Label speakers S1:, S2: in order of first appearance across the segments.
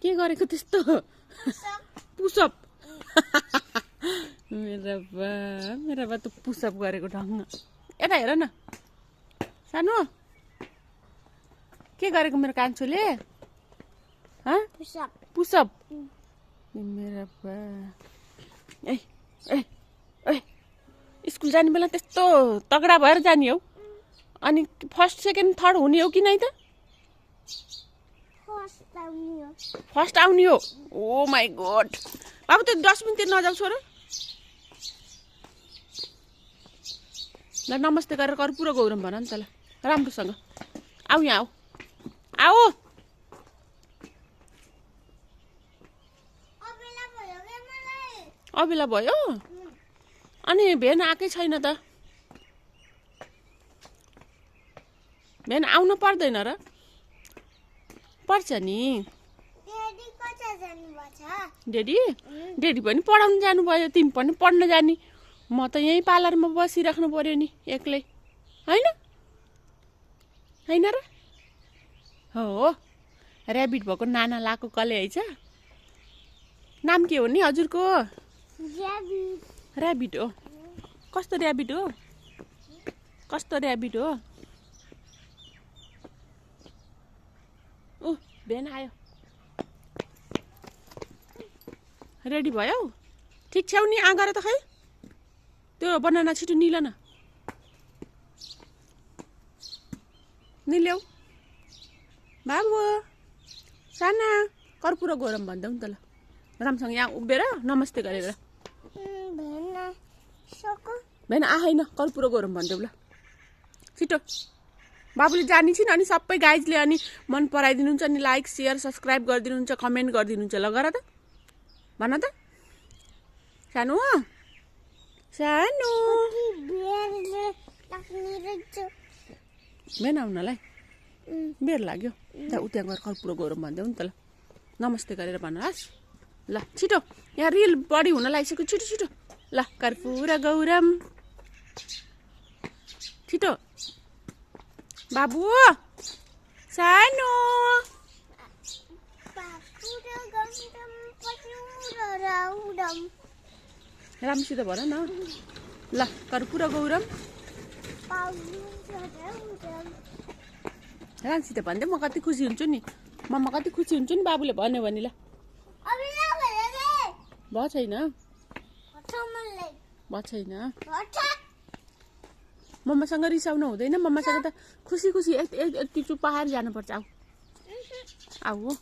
S1: के गरेको त्यस्तो पुसअप मेरा बा त पुसअप गरेको ढङ्ग यता हेर न सानो के गरेको मेरो कान्छोले पुसअप मेरा बा ए ए ए स्कुल जाने बेला त्यस्तो तगडा भएर जाने हौ अनि फर्स्ट सेकेन्ड थर्ड हुने हो कि नै त फर्स्ट आउने हो ओ माई गॉड बाबु त्यो डस्टबिनतिर नजाऊ छोरो ल नमस्ते गरेर कर्पुर गौरम भन नि त ल राम्रोसँग आऊ यहाँ आऊ आऊ अबेला भयो अनि भेन आएकै छैन त भेन आउनु पर्दैन र पर्छ नि डेडी पनि पढाउनु जानुभयो तिमी पनि पढ्न जाने म त यहीँ पार्लरमा बसिराख्नु पर्यो नि एक्लै होइन होइन र हो ऱ्याबिट भएको नाना लाएको कसले है नाम के हो नि हजुरको ऱ्याबिट हो कस्तो ऱ्याबिट हो कस्तो ऱ्याबिट हो भेन आयो रेडी भयो ठिक छौ नि आगर त खै त्यो बनाना छिटो निल न निल्याउ बाबु साना कर्पुर गरम भन्दा नि त ल राम्रोसँग यहाँ उभिएर नमस्ते गरेर भेन आएन कर्पुर गरम भनिदेऊ ल छिटो बाबुले जानिन्छ नि अनि सबै गाइजले अनि मन पराइदिनुहुन्छ अनि लाइक सेयर सब्सक्राइब गरिदिनुहुन्छ कमेन्ट गरिदिनुहुन्छ ल गर त भन त सानो सानो भेन आउनलाई बेर लाग्यो उता गएर कर्पुर गरम भनिदेऊ नि त ल नमस्ते गरेर भन्नुहोस् ल छिटो यहाँ रिल बढी हुन लागिसक्यो छिटो छिटो ल कर्पुर गौरम छिटो बाबु सानो राम्रोसित भन न ल कर्पुर गौरम राम्रोसित भनिदियो म कति खुसी हुन्छु नि मम्मा कति खुसी हुन्छु नि बाबुले भन्यो भने ल भयो छैन भयो छैन मम्मासँग रिसाउनु हुँदैन मम्मासँग त खुसी खुसी यति टुप्पा हार जानुपर्छ आऊ आऊ हो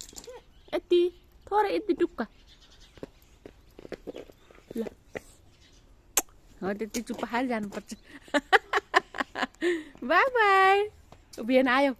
S1: यति थोरै यति टुक्का ल त्यति चुप्पा हार जानुपर्छ बाई बाई भेन आयो